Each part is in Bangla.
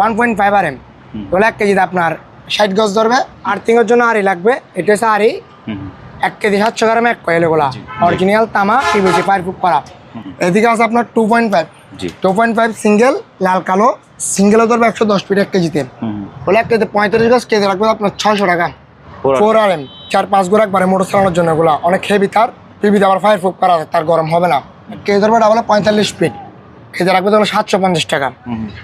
1.5 RM, তাহলে 1 কেজিতে আপনার 60 গজ ধরবে। আর্থিংয়ের জন্য আড়ি লাগবে, এটা হচ্ছে আড়ি 1 কেজি 700 গ্রামে 1 কয়েল, এগুলা অরিজিনাল তামা পিভিসি ফায়ারপ্রুফ করা। এদিকে আছে আপনার 2.5 সিঙ্গেল লাল কালো, সিঙ্গেলও ধরবে 110 ফিট 1 কেজিতে, বলে 1 কেজিতে 35 গজ, কেজি রাখবে আপনার 600 টাকা। 4 RM 4-5 গোড়া একবারে মোটর চালানোর জন্য, এগুলো অনেক হেভি, তার পিভিতে আবার ফায়ারপ্রুফ করা আছে, তার গরম হবে না। কেজি ধরবে ডাবলে 45 ফিট, কেজি রাখবে তাহলে 750 টাকা,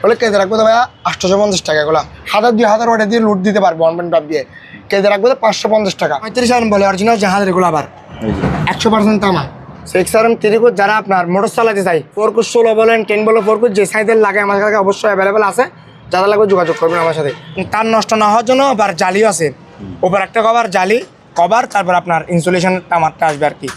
বলে কেজি রাখবে তো ভাইয়া 850 টাকা। এগুলো 1000 ওয়াটে দিয়ে লুট দিতে পারবো 1.5 দিয়ে, কেজি রাখবে তো 550 টাকা। 35 RM বলে অরিজিনাল জাহাজের, এগুলো আবার 100% তামা। 6 RM 3 কোচ যারা আপনার মোটর চালাতে চাই, 4 কোচ 16 বলেন 10 বলে 4 কোচ যে সাইজের লাগে আমার কাছে অবশ্যই অ্যাভেলেবেল আছে, যারা লাগবে যোগাযোগ করবেন আমার সাথে। তার নষ্ট না হওয়ার জন্য আবার জালিও আছে, ওপর একটা কভার জালি কভার, তারপর আপনার ইনসুলেশন তামারটা আসবে আর কি।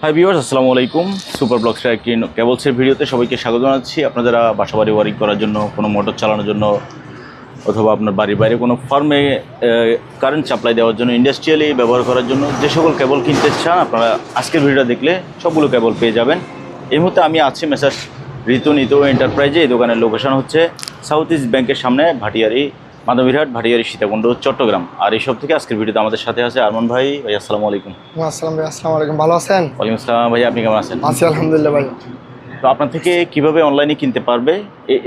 হাই ভিউয়ার্স, আসসালামু আলাইকুম। সুপার ব্লগসের একটি কেবলসের ভিডিওতে সবাইকে স্বাগত জানাচ্ছি। আপনারা যারা বাসাবাড়ি ওয়ারিং করার জন্য, কোনো মোটর চালানোর জন্য, অথবা আপনার বাড়ির বাইরে কোনো ফার্মে কারেন্ট সাপ্লাই দেওয়ার জন্য, ইন্ডাস্ট্রিয়ালি ব্যবহার করার জন্য যে সকল কেবল কিনতে চান, আপনারা আজকের ভিডিওটা দেখলে সবগুলো কেবল পেয়ে যাবেন। এই মুহূর্তে আমি আছি মেসার্স ঋতুনিত এন্টারপ্রাইজে। এই দোকানের লোকেশন হচ্ছে সাউথ ইস্ট ব্যাংকের সামনে, ভাটিয়ারি মাধবীরহাট, ভাটিয়ারি সীতাকুণ্ড, চট্টগ্রাম। আর এইসব থেকে আজকের ভিডিওতে আমাদের সাথে আছে আরমান ভাই। ভাই আসসালামু আলাইকুম। আসসালাম ভাই, আসসালামু আলাইকুম, ভালো আছেন? ওয়ালাইকুম আসসালাম ভাই, আপনি কেমন আছেন? আছি আলহামদুলিল্লাহ ভাই। তো আপনার থেকে কিভাবে অনলাইনে কিনতে পারবে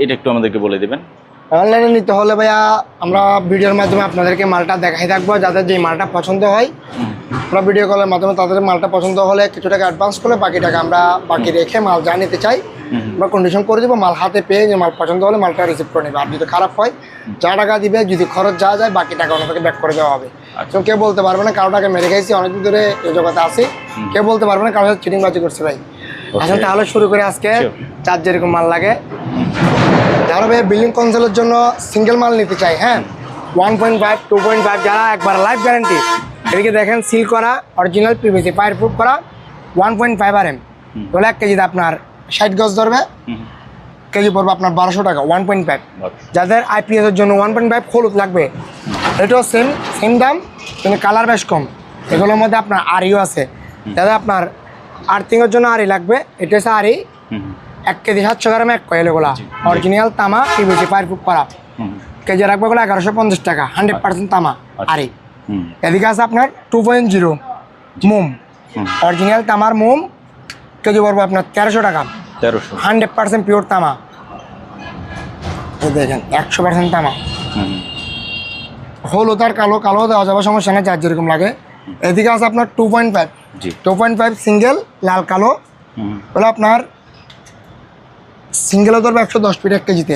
এটা একটু আমাদেরকে বলে দেবেন। অনলাইনে নিতে হলে ভাইয়া আমরা ভিডিওর মাধ্যমে আপনাদেরকে মালটা দেখাই থাকবো, যাদের যে মালটা পছন্দ হয় আমরা ভিডিও কলের মাধ্যমে তাদের মালটা পছন্দ হলে কিছু টাকা অ্যাডভান্স করে বাকি টাকা আমরা বাকি রেখে মাল যা নিতে চাই আমরা কন্ডিশন করে দেবো। মাল হাতে পেয়ে যে মাল পছন্দ হলে মালটা রিসিভ করে নেবে। আর যদি খারাপ হয় যা টাকা দিবে, যদি খরচ যা যায় বাকি টাকা ওনাদেরকে ব্যাক করে দেওয়া হবে। তো কেউ বলতে পারবে না কারো টাকা মেরে খাইছি, অনেকদিন ধরে এই জগতে আসি, কেউ বলতে পারবে না কারো সাথে চিটিংবাজি করছে ভাই। আসলে তাহলে শুরু করে আজকে যার যেরকম মাল লাগে। যারা ভাই বিল্ডিং কনসোলের জন্য সিঙ্গেল মাল নিতে চাই, হ্যাঁ 1.5 2.5 যারা একবার লাইফ গ্যারান্টি, এদিকে দেখেন সিল করা অরিজিনাল পিভিসি ফায়ারপ্রুফ করা 1.5 RM, তাহলে 1 কেজিতে আপনার 60 গজ ধরবে, কেজি পড়বে আপনার 1200 টাকা 1.5। যাদের IPS এর জন্য 1.5 হলুদ লাগবে, এটাও সেম দাম, কিন্তু কালার বেশ কম। এগুলোর মধ্যে আপনার আড়িও আছে। যাদের আপনার আর্থিংয়ের জন্য আড়ি লাগবে, এটা হচ্ছে আড়ি 1 কেজি 700 গ্রামে 1 কয়েল, এগুলা অরিজিনাল তামা পিভিসি ফায়ারপ্রুফ করা, কেজি রাখবে এগুলো 1150 টাকা, 100% তামা আড়ি। এদিকে আছে আপনার 2.0 মোম, অরিজিনাল তামার মোম, কেজি পড়বে আপনার 1300 টাকা, 100% পিওর তামা। দেখেন 100% তামা, হলুদ আর কালো, কালো দেওয়া যাবে, সমস্যা নেই, যার যেরকম লাগে। এদিকে আছে আপনার 2.5 সিঙ্গেল লাল কালো, বলে আপনার সিঙ্গেলও ধরবে 110 ফিট 1 কেজিতে,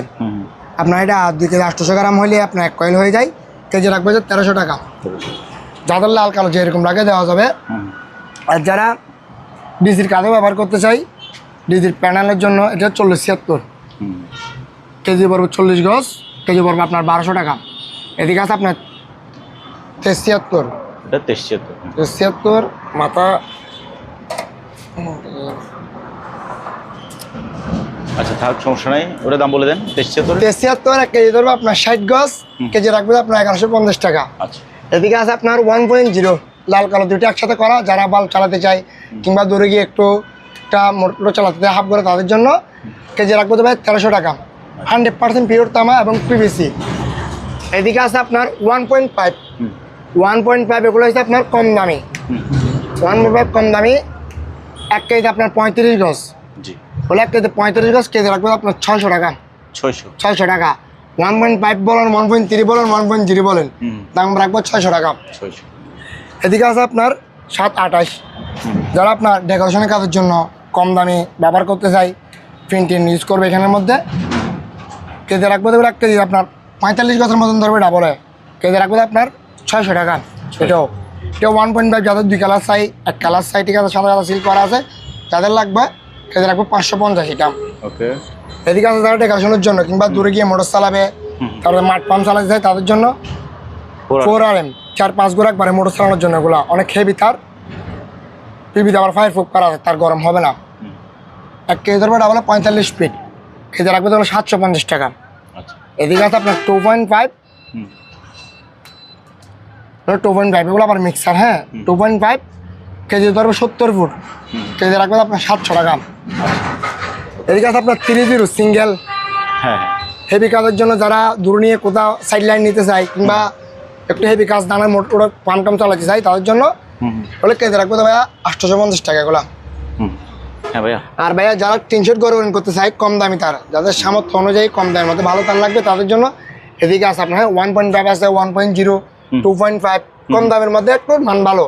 আপনার এটা 2 কেজি 800 গ্রাম হলে আপনার 1 কয়েল হয়ে যায়, কেজি রাখবে যে 1300 টাকা। যাদের লাল কালো যেরকম লাগে দেওয়া যাবে। আর যারা ডিজির কাজে ব্যবহার করতে চাই, ডিজির প্যানেলের জন্য এটা 40-76, কেজি পড়বে 40 গজ, কেজি পড়বে আপনার 1200 টাকা। এদিকে আছে আপনার 73 মাথা। আচ্ছা থাক, সমস্যা নাই, ওটা দাম বলে দেন। 73 1 কেজি ধরবে আপনার 60 গজ, কেজি রাখবে আপনার 1150 টাকা। আচ্ছা, এদিকে আছে আপনার 1.0 লাল কালো, দুটো একসাথে করা, যারা বাল্ব চালাতে চায় কিংবা দূরে গিয়ে একটু মোটর চালাতে চায় হাফ করে, তাদের জন্য কেজি রাখবে তো ভাই 1300 টাকা, 100% পিওর তামা এবং পিভিসি। এদিকে আছে আপনার 1.5 এগুলো হচ্ছে আপনার কম দামি, 1.5 কম দামি, 1 কেজি আপনার 35 গজ, বলে 1 কেজি 35 গজ, কেজি রাখবে আপনার 600 টাকা, 600 টাকা। 1.5 বলেন, 1.3 বলেন, 1.0 বলেন, দাম রাখবো 600 টাকা। এদিকে আছে আপনার 7-28, যারা আপনার ডেকোরেশনের কাজের জন্য কম দামি ব্যবহার করতে চাই, প্রিন্টিং ইউজ করবে এখানের মধ্যে, কেজি রাখবো দেবে 1 কেজি আপনার 45 গজের মতন ধরবে ডাবলে, কেজি রাখবো আপনার 600 টাকা। এটাও 1.5, যাদের 2 কালার চাই, 1 কালার চাই, ঠিক আছে, সাদা সাদা সিল করা আছে, যাদের লাগবে কেজি রাখবো 550 এটা। এদিকে আছে যারা ডেকোরেশনের জন্য কিংবা দূরে গিয়ে মোটর চালাবে, তারপরে মাঠ পাম্প চালাতে চাই, তাদের জন্য 4 RM 4-5 গোড়া একবারে মোটর চালানোর জন্য, এগুলো অনেক হেভি, তার পিভিতে আবার ফায়ারপ্রুফ করা আছে, তার গরম হবে না। 1 কেজি ধরবে ডাবলে 45 ফিট, কেজি রাখবে তাহলে 750 টাকা। এদিকে আছে আপনার 2.5 এগুলো আবার মিক্সার, হ্যাঁ 2.5 কেজি ধরবে 70 ফুট, কেজি রাখবে আপনার 700 টাকা। এদিকে আছে আপনার 30 সিঙ্গেল হ্যাঁ হেভি কাজের জন্য যারা দূর নিয়ে কোথাও সাইড লাইন নিতে চায় কিংবা একটু হেভি কাজ দানার মোটর পাম্প টাম চালাতে চাই তাদের জন্য বলে কেটে রাখবো তো ভাইয়া 850 টাকা এগুলা। হ্যাঁ ভাইয়া। আর ভাইয়া যারা টিনশেড ঘর করতে চায় কম দামি তার, যাদের সামর্থ্য অনুযায়ী কম দামের মধ্যে ভালো তার লাগবে তাদের জন্য এদিকে আছে আপনার 1.5 আছে, 1.0, 2.5 কম দামের মধ্যে একটু মান ভালো।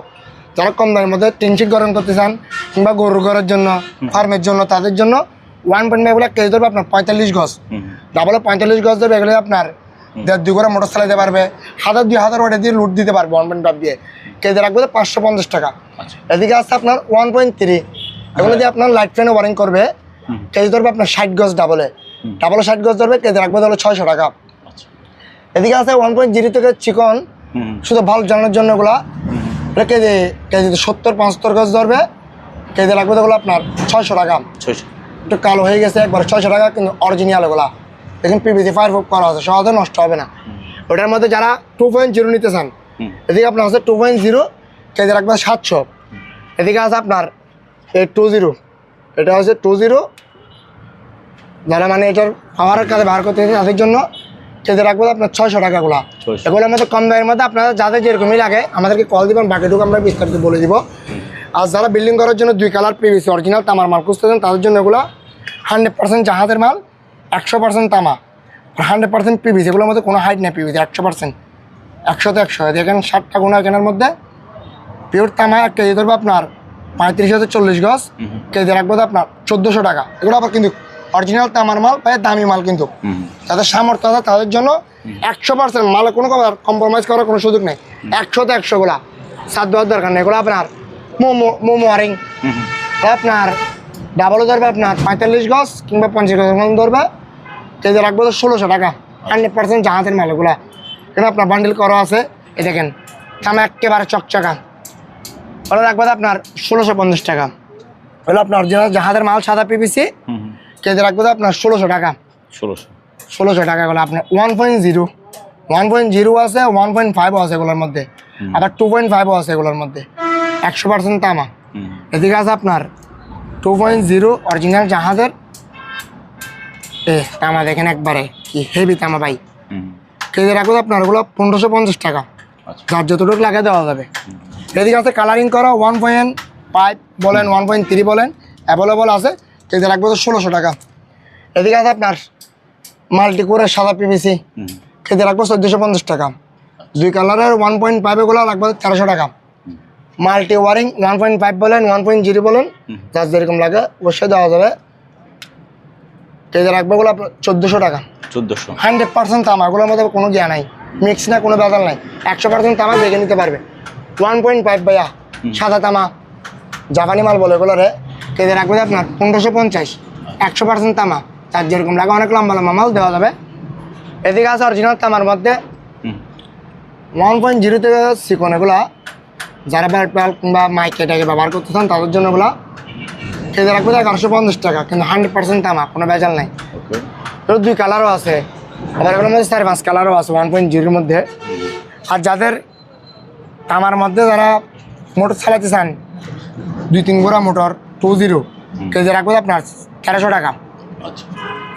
যারা কম দামের মধ্যে টিনশেড গরম করতে চান কিংবা গরুর ঘরের জন্য ফার্মের জন্য তাদের জন্য 1.5 বলে কেজি ধরবে আপনার 45 গজ, ডাবলে 45 গজ ধরবে। এগুলো আপনার 1.5-2 করে মোটর চালাতে পারবে, 1000-2000 ওয়াট দিয়ে লুট দিতে পারবে 1.5 দিয়ে। কেজি রাখবে 550 টাকা। এদিকে আছে আপনার 1.3, এগুলো দিয়ে আপনার লাইট ফ্যানে ওয়ারিং করবে, কেজি ধরবে আপনার 60 গজ ডাবলে 60 গজ ধরবে, কেজি রাখবে হলো 600 টাকা। এদিকে আছে 1.0 থেকে চিকন শুধু ভালো জানানোর জন্য এগুলা কেজি 70-75 গজ ধরবে, কেজি রাখবে ওগুলো আপনার 600 টাকা। একটু কালো হয়ে গেছে একবার 600 টাকা, কিন্তু অরিজিনাল এগুলা দেখুন পিভিসি ফায়ার প্রুফ করা আছে, সহজে নষ্ট হবে না। ওটার মধ্যে যারা 2.0 নিতে চান এদিকে আপনার আছে 2.0, কেজি রাখবে 700। এদিকে আছে আপনার 20, এটা হচ্ছে 20, যারা মানে এটার পাওয়ারের কাজে ব্যবহার করতে তাদের জন্য কেজি রাখবো আপনার 600 টাকাগুলা। এগুলোর মধ্যে কম দামের মধ্যে আপনারা যাদের যেরকমই লাগে আমাদেরকে কল দিবেন, বাকিটুকু আমরা বিস্তারিত বলে দিব। আর যারা বিল্ডিং করার জন্য 2 কালার পিভিসি অরিজিনাল তামার মাল খুঁজতেছেন তাদের জন্য এগুলো 100% জাহাজের মাল, 100% তামা, 100% পিভিসি। এগুলোর মধ্যে কোনো হাইট নেই, পিভিসি 100%, 100তে 100। দেখেন 60টা গুণা কেনার মধ্যে পিওর তামা এক কেজি ধরবে আপনার 3540 গজ, কেজি রাখবো আপনার 1400 টাকা। এগুলো আবার কিন্তু অরিজিনাল তামার মাল, দামি মাল, কিন্তু যাদের সামর্থ্য আছে তাদের জন্য 100% মালে কোনো কম্প্রোমাইজ করার কোনো সুযোগ নেই। 100তে 100 গুলা সাত দেওয়ার দরকার নেই। এগুলো আপনার মোমো ওয়ারিং আপনার ডাবলও ধরবে আপনার 45 গজ কিংবা 50 গজ ধরবে, কেজি রাখবো 1600 টাকা। 100% জাহাজের মাল এগুলা, কিন্তু আপনার বান্ডিল করা আছে। এই দেখেন তামা একেবারে চকচকা, ওটা রাখবো আপনার 1650 টাকা। হলো আপনার অরিজিনাল জাহাজের মাল, সাদা পিভিসি, কেজি রাখবো আপনার 1600 টাকা। 1600 টাকা এগুলো আপনার 1.0 আছে, 1.5 আছে এগুলোর মধ্যে, আবার 2.5 আছে এগুলোর মধ্যে, 100% তামা। এদিকে আছে আপনার 2.0 অরিজিনাল জাহাজের তামা, দেখেন একবারে কি হেভি তামা ভাই। কেজি রাখবো আপনার ওগুলো 1550 টাকা, যার যতটুকু লাগে দেওয়া যাবে। এদিকে আছে কালারিং করা 1.5 বলেন 1.3 বলেন অ্যাভেলেবল আছে, কেজি রাখবো 1600 টাকা। এদিকে আছে আপনার মাল্টি কোরের সাদা পিভিসি, কেজি রাখবো 1450 টাকা। 2 কালারের 1.5 এগুলো রাখবো 1300 টাকা। মাল্টি ওয়ারিং 1.5 বলেন 1.0 বলেন যার যেরকম লাগে অবশ্যই দেওয়া যাবে, কেজি রাখবো ওগুলো 1400 টাকা। 100% তামা, এগুলোর মধ্যে কোনো জ্ঞান নাই, মিক্স না, কোনো বেদাল নাই, 100% তামা দেখে নিতে পারবে। 1.5 ভাইয়া সাদা তামা, জাপানি মাল বলে এগুলো রে, কেজি রাখবে আপনার 1550, 100% তামা, তার যেরকম লাগে অনেক লম্বা লম্বা মাল দেওয়া যাবে। এদিকে আছে অরিজিনাল তামার মধ্যে 1.0 থেকে চিকন, এগুলা যারা ব্যাট কিংবা মাইকেটাকে ব্যবহার করতে চান তাদের জন্য এগুলা কেজি রাখবে 1150 টাকা, কিন্তু 100% তামা, কোনো বেজাল নাই। 2 কালারও আছে, আবার এগুলোর মধ্যে 4-5 কালারও আছে 1.0 মধ্যে। আর যাদের তামার মধ্যে যারা মোটর চালাতে চান 2-3 গোড়া মোটর 20, কেজি রাখবে আপনার 1300 টাকা।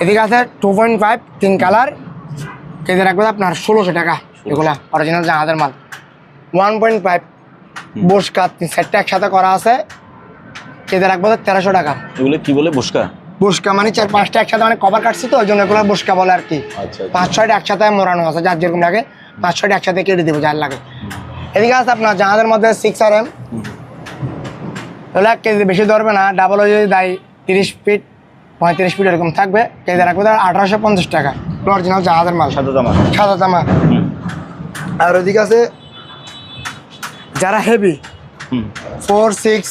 এদিকে আছে 2.5 3 কালার, কেজি রাখবে আপনার 1600 টাকা। এগুলা অরিজিনাল জাহাজের মাল। 1.5 বসকা 3-4টা একসাথে করা আছে, কেজি রাখবো 1300 টাকা। এগুলো কি বলে বসকা? বসকা মানে 4-5টা একসাথে, মানে কভার কাটছি তো ওই জন্য এগুলো বসকা বলে আর কি। 5-6টা একসাথে মোড়ানো আছে, যার যেরকম লাগে 5-6টা একসাথে কেটে দেবো যার লাগে। এদিকে আছে আপনার জাহাজের মধ্যে 6RM, এগুলো 1 কেজি বেশি ধরবে না, ডাবল হয়ে যদি দেয় 30 ফিট 35 ফিট এরকম থাকবে, কেজি রাখবে 1850 টাকা। অরিজিনাল জাহাজের মাল, সাদা তামা। আর ওইদিকে আছে যারা হেভি 4-6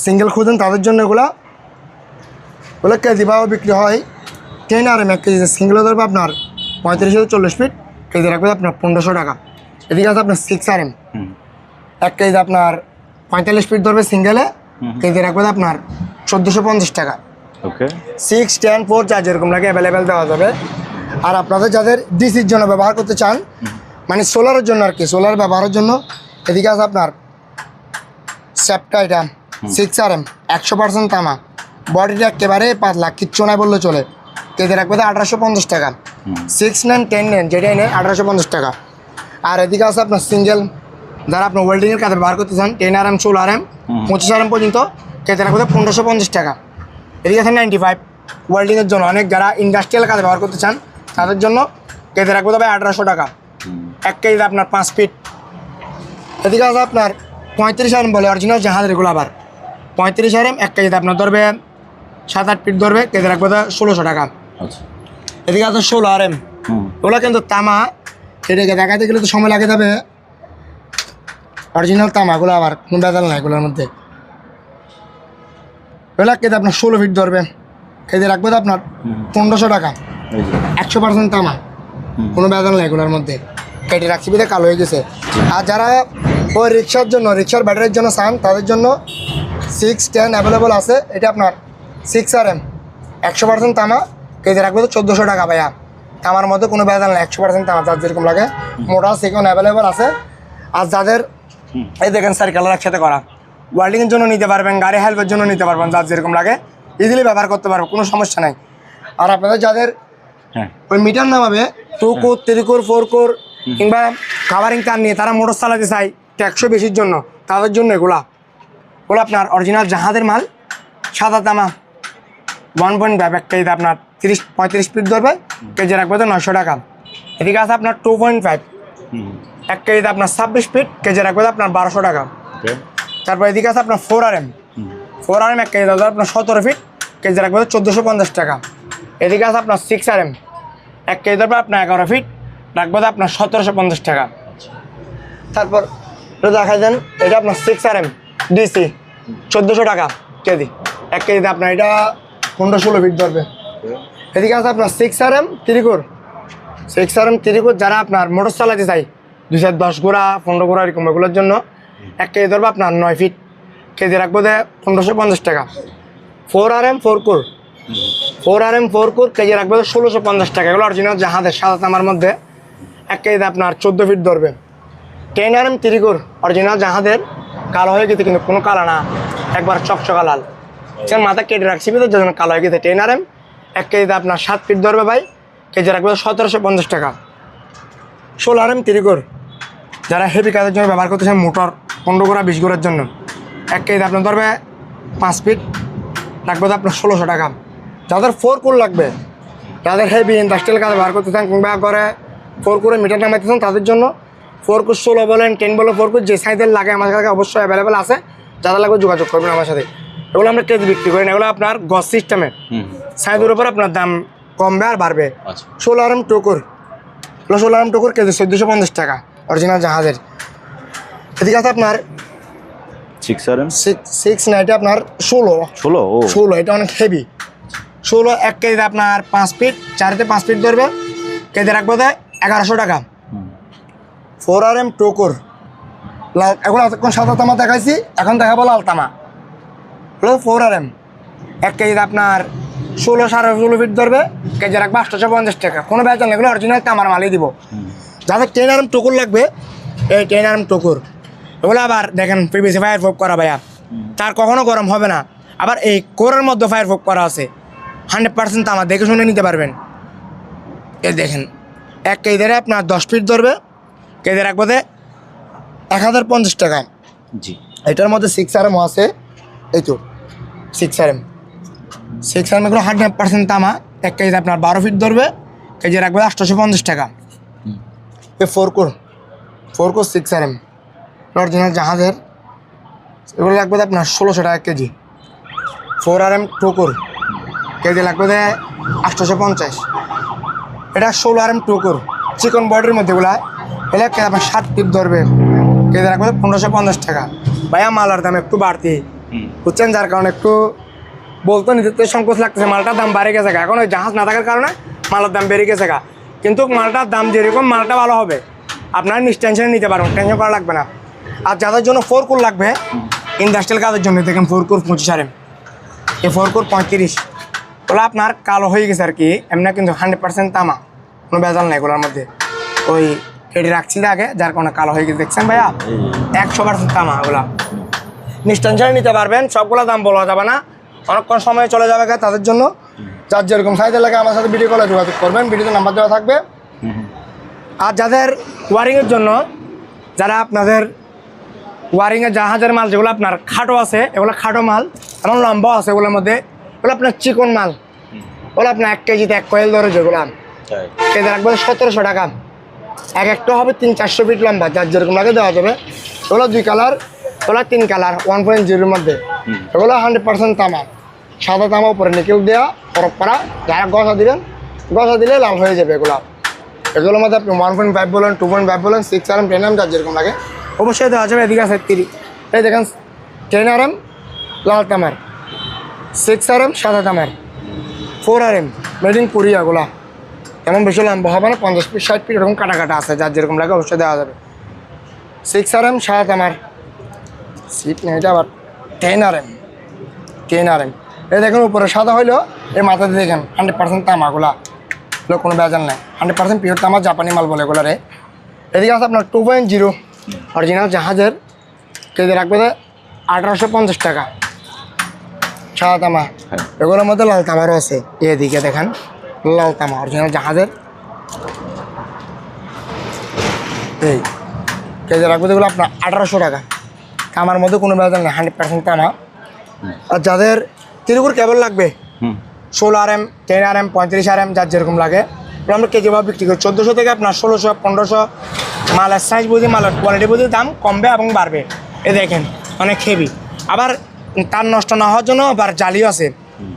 সিঙ্গেল খুঁজেন তাদের জন্য এগুলো কেজি ভাও বিক্রি হয় 10RM 1 কেজি, সিঙ্গেল ধরবে আপনার 35-40 ফিট, কেজি রাখবে আপনার 1500 টাকা। এদিকে আছে আপনার 6RM 1 কেজি আপনার 45 ফিট ধরবে সিঙ্গেলে, কেজি রাখবে আপনার 1450 টাকা। 6, 10, 4 যার যেরকম লাগে অ্যাভেলেবেল দেওয়া যাবে। আর আপনাদের যাদের ডিসির জন্য ব্যবহার করতে চান, মানে সোলারের জন্য আর কি, সোলার ব্যবহারের জন্য, এদিকে আছে আপনার সেপ্টা, এটা 6RM 100% তামা, বডিটা একেবারে পাতলা, কিচ্ছু নাই বললে চলে, কেজি রাখবো 1850 টাকা। 6 নেন 10 নেন যেটাই নেন 1850 টাকা। আর এদিকে আছে আপনার সিঙ্গেল, যারা আপনার ওয়েল্ডিংয়ের কাজে ব্যবহার করতে চান 10 RM 16 RM 25 RM পর্যন্ত কেজি রাখবো 1550 টাকা। এদিকে আছে 95 ওয়েল্ডিংয়ের জন্য, অনেক যারা ইন্ডাস্ট্রিয়াল কাজে ব্যবহার করতে চান তাদের জন্য কেজি রাখবো ভাই 1800 টাকা। 1 কেজি আপনার 5 ফিট। এদিকে আছে আপনার 35 RM বলে অরিজিনাল জাহাজের, এগুলো আবার 35 RM 1 কেজিতে আপনার ধরবে 7-8 ফিট ধরবে, কেজি রাখবো 1600 টাকা। আচ্ছা। এদিকে আছে 16 RM, ওগুলো কিন্তু তামা, এটাকে দেখাতে গেলে তো সময় লাগে যাবে। অরিজিনাল তামাগুলো আবার কোনো বেদাল নাই এগুলোর মধ্যে। ওগুলো কেজি আপনার 16 ফিট ধরবে, কেজি রাখবো আপনার 1500 টাকা। 100% তামা, কোনো বেদাল নাই এগুলোর মধ্যে। কেটে রাখছি বিধে কালো হয়ে গেছে। আর যারা ওই রিক্সার জন্য, রিক্সার ব্যাটারির জন্য চান তাদের জন্য 6-10 অ্যাভেলেবল আছে। এটা আপনার 6 RM 100% তামা, কেজি রাখবো 1400 টাকা ভাইয়া। তামার মধ্যে কোনো বেদাল নেই, 100% তামা, যার যেরকম লাগে। মোটা সিকন অ্যাভেলেবল আছে। আর যাদের এই দেখেন সার্কেলার একসাথে করা, ওয়েল্ডিংয়ের জন্য নিতে পারবেন, গাড়ি হেল্পের জন্য নিতে পারবেন, যার যেরকম লাগে ইজিলি ব্যবহার করতে পারবো, কোনো সমস্যা নাই। আর আপনাদের যাদের ওই মিটার নামাবে 2 কোর 3 কোর 4 কোর কিংবা কাভারিং তার নিয়ে তারা মোটর চালাতে চাই ট্যাক্সও বেশির জন্য, তাদের জন্য এগুলো আপনার অরিজিনাল জাহাজের মাল, সাদা তামা 1.5 1 কেজিতে আপনার 30-35 ফিট ধরবে, কেজি রাখবো 900 টাকা। এদিকে আছে আপনার 2.5 1 কেজিতে আপনার 26 ফিট, কেজি রাখবো আপনার 1200 টাকা। তারপর এদিকে আছে আপনার 4 RM 1 কেজি ধরবে আপনার 17 ফিট, কেজি রাখবো 1450 টাকা। এদিকে আছে আপনার 6 RM 1 কেজি ধরবে আপনার 11 ফিট, রাখবো আপনার 1750 টাকা। তারপর দেখাই দেন, এটা আপনার 6 RM DC 1400 টাকা কেজি, 1 কেজিতে আপনার এটা 15-16 ফিট ধরবে। এদিকে আছে আপনার 6 RM 3 কোর 6 RM 3 কোর, যারা আপনার মোটর চালাতে চাই 210 গোড়া 15 গোড়া এরকম, এগুলোর জন্য 1 কেজি ধরবে আপনার 9 ফিট, কেজি রাখবো 1550 টাকা। 4 RM 4 core 4 RM 4 core, KG রাখবো 1650 টাকা। এগুলো অরিজিনাল জাহাজের সাদা তামার মধ্যে, 1 কেজিতে আপনার 14 ফিট ধরবে। 10 RM 3 কোর অরিজিনাল জাহাজের, কালো হয়ে গেছে কিন্তু কোনো কালো না, একবার চকচকা লাল, মাথা কেটে রাখছি তো যেন কালো হয়ে গেছে। 10 RM 1 কেজিতে আপনার 7 ফিট ধরবে ভাই, কেজি রাখবে 1750 টাকা। 16 RM 3 কোর, যারা হেভি কাজের জন্য ব্যবহার করতেছেন, মোটর 15 গোড়া 20 গোড়ার জন্য, 1 কেজিতে আপনার ধরবে 5 ফিট, রাখবে আপনার 1600 টাকা। যাদের 4 কোর লাগবে, যাদের হেভি ইন্ডাস্ট্রিয়াল কাজে ব্যবহার করতেছেন কিংবা করে 4 কোরে মিটার নামাইতেছেন, তাদের জন্য 4 কোর 16 বলেন 10 বলেন 4 কোর যে সাইজের লাগে আমার কাছে অবশ্যই অ্যাভেলেবেল আছে, যাদের লাগবে যোগাযোগ করবেন আমার সাথে। এগুলো আমরা কেজি বিক্রি করি না, এগুলো আপনার গজ সিস্টেমে সাইজের উপর আপনার দাম কমবে আর বাড়বে। 16 RM 2 core, 16 RM 2 core KG 1450 টাকা অরিজিনাল জাহাজের। এদিকে আছে আপনার 6 RM 6 না, এটা আপনার 16 এটা অনেক হেভি। 16 1 কেজিতে আপনার 5 ফিট, 4-তে 5 ফিট ধরবে, কেজি রাখবো 1100 টাকা। 4 RM 2 কোর লাল, এখন এতক্ষণ সাদা তামা দেখাইছি, এখন দেখাবো লাল তামা। 4 RM 1 কেজিতে আপনার 16-16.5 ফিট ধরবে, কেজি রাখবো 850 টাকা। কোনো বেচাল এগুলো অরিজিনাল তামার মালই দিব। যাদের 10 RM 2 কোর লাগবে, এই 10 RM 2 কোর এগুলো আবার দেখেন PVC ফায়ার প্রুফ করা ভাইয়া, তার কখনো গরম হবে না। আবার এই কোরের মধ্যে ফায়ার প্রুফ করা আছে, 100% তামা, দেখে শুনে নিতে পারবেন। এই দেখেন 1 কেজি ধরে আপনার 10 ফিট ধরবে, কেজি রাখবো 1050 টাকা। জি, এটার মধ্যে 6 RM আছে, এই তো 6 RM এগুলো 100% তামা, 1 কেজিতে আপনার 12 ফিট ধরবে, কেজি রাখবে 850 টাকা। এই 4 কোর 6 RM অরিজিনাল জাহাজের, এগুলো লাগবে আপনার 1600 টাকা কেজি। 4 RM 2 কোর, কেজি লাগবে 850। এটা 16 RM 2 কোর চিকন বডির মধ্যে এগুলা, এগুলো কেজি আপনার 7 ফিট ধরবে, কেজি রাখবে 1550 টাকা। ভাইয়া মালার দাম একটু বাড়তি বুঝছেন, যার কারণে একটু বলতে নিতে সংকোচ লাগতেছে, মালটার দাম বাড়ে গেছে। এখন ওই জাহাজ না থাকার কারণে মালের দাম বেড়ে গেছে, কিন্তু মালটার দাম যেরকম মালটা ভালো হবে, আপনারা নিশ্টেনশনে নিতে পারবেন, টেনশন করা লাগবে না। আর যাদের জন্য 4 কোর লাগবে ইন্ডাস্ট্রিয়াল কাজের জন্য, দেখেন 4 কোর 25 RM, এই 4 কোর 35, ওগুলো আপনার কালো হয়ে গেছে আর কি, এমনি কিন্তু 100% তামা, কোনো বেজাল নেই এগুলোর মধ্যে। ওই কেটে রাখছি আগে, যার কারণে কালো হয়ে গেছে, দেখছেন ভাইয়া 100% তামা। ওগুলা নিশ্টেনশনে নিতে পারবেন, সবগুলো দাম বলা যাবে না, অনেকক্ষণ সময় চলে যাবে তাদের জন্য। যার যেরকম সাইজের লাগে আমার সাথে ভিডিও কলে যোগাযোগ করবেন, ভিডিওতে নাম্বার দেওয়া থাকবে। আর যাদের ওয়ারিংয়ের জন্য, যারা আপনাদের ওয়ারিংয়ের জাহাজের মাল যেগুলো আপনার খাটো আছে, এগুলো খাটো মাল, এমন লম্বা আছে এগুলোর মধ্যে, এগুলো আপনার চিকন মাল, ওগুলো আপনার 1 কেজিতে 1 কয়েল ধরে যেগুলো কেজি রাখবেন 1700 টাকা। একটা হবে 300-400 ফিট লম্বা, যার যেরকম লাগে দেওয়া যাবে। ওগুলো 2 কালার, ওগুলো 3 কালার 1.0-এর মধ্যে। এগুলো 100% তামা, সাদা তামা, উপরে নিকেল দেওয়া, ফরক করা। যারা গসা দিবেন, গসা দিলে লাল হয়ে যাবে এগুলো। এগুলোর মধ্যে আপনি 1.5 বলেন, 2.5 বলেন, 6 RM, 10 RM, যার যেরকম লাগে অবশ্যই দেওয়া যাবে। এদিকে আছে 30, এই দেখেন 10 RM লাল তামার, 6 RM সাদা তামার, 4 RM মেড ইন কোরিয়া। এগুলো এমন বেশি লম্বা হবে না, 50 ফিট 60 ফিট এরকম কাটা কাটা আছে, যার যেরকম লাগে অবশ্যই দেওয়া যাবে। 6 RM সাদা তামার, সিট নেই এটা আবার 10 RM, 10 RM। এই দেখেন উপরে সাদা হইলেও এই মাথাতে দেখেন 100% তামাগুলা, এগুলো কোনো বেজাল নাই, 100% পিওর তামা, জাপানি মাল বলে এগুলো রে। এদিকে আছে আপনার 2.0 অরিজিনাল জাহাজের, কেজি রাখবে 1850 টাকা, সাদা তামা। এগুলোর মধ্যে লাল তামারও আছে, এদিকে দেখেন লাল তামা অরিজিনাল জাহাজের, এই কেজি রাখবে এগুলো আপনার 1800 টাকা। তামার মধ্যে কোনো বেজাল নেই, 100% তামা। আর যাদের তিরুকুর কেবল লাগবে 16 RM, 10 RM, 35 RM, যার যেরকম লাগে আমরা কেজি ভাবে বিক্রি করি 1400 থেকে আপনার 1600, 1500। মালের সাইজ বুঝে, মালের কোয়ালিটি বুঝে দাম কমবে এবং বাড়বে। এ দেখেন অনেক হেভি। আবার তার নষ্ট না হওয়ার জন্য আবার জালিও আছে,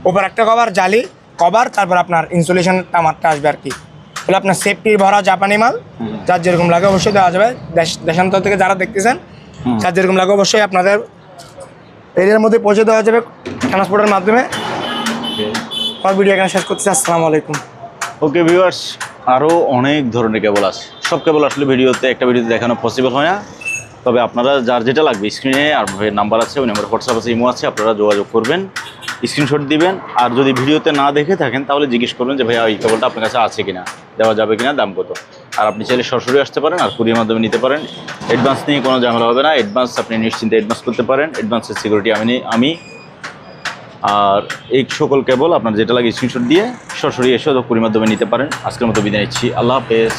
ওপর একটা কভার জালি কভার, তারপর আপনার ইনসুলেশন তামারটা আসবে আর কি। তাহলে আপনার সেফটি ভরা জাপানি মাল, যার যেরকম লাগে অবশ্যই দেওয়া যাবে। দেশান্তর থেকে যারা দেখতেছেন, যার যেরকম লাগে অবশ্যই আপনাদের এরিয়ার মধ্যে পৌঁছে দেওয়া যাবে ট্রান্সপোর্টের মাধ্যমে। আমার ভিডিও এখানে শেষ করতেছি। আসসালামু আলাইকুম। ওকে ভিউয়ার্স, আরও অনেক ধরনের কেবল আছে, সব কেবল আসলে একটা ভিডিওতে দেখানো পসিবল হয় না। তবে আপনারা যার যেটা লাগবে স্ক্রিনে আর নাম্বার আছে, ওই নাম্বার হোয়াটসঅ্যাপ আছে, ইমো আছে, আপনারা যোগাযোগ করবেন, স্ক্রিনশট দিবেন। আর যদি ভিডিওতে না দেখে থাকেন তাহলে জিজ্ঞেস করবেন যে ভাইয়া এই কেবলটা আপনার কাছে আছে কিনা, দেওয়া যাবে কিনা, দাম কত। আর আপনি চাইলে সরাসরি আসতে পারেন আর কুরিয়ার মাধ্যমে নিতে পারেন। অ্যাডভান্স নিয়ে কোনো ঝামেলা হবে না, অ্যাডভান্স আপনি নিশ্চিন্তে অ্যাডভান্স করতে পারেন, অ্যাডভান্সের সিকিউরিটি আমি। আর এই সকল কেবল আপনার যেটা লাগে স্ক্রিনশট দিয়ে সরাসরি এসে কুরিয়ার মাধ্যমে নিতে পারেন। আজকের মতো বিদায় নিচ্ছি, আল্লাহ হাফেজ।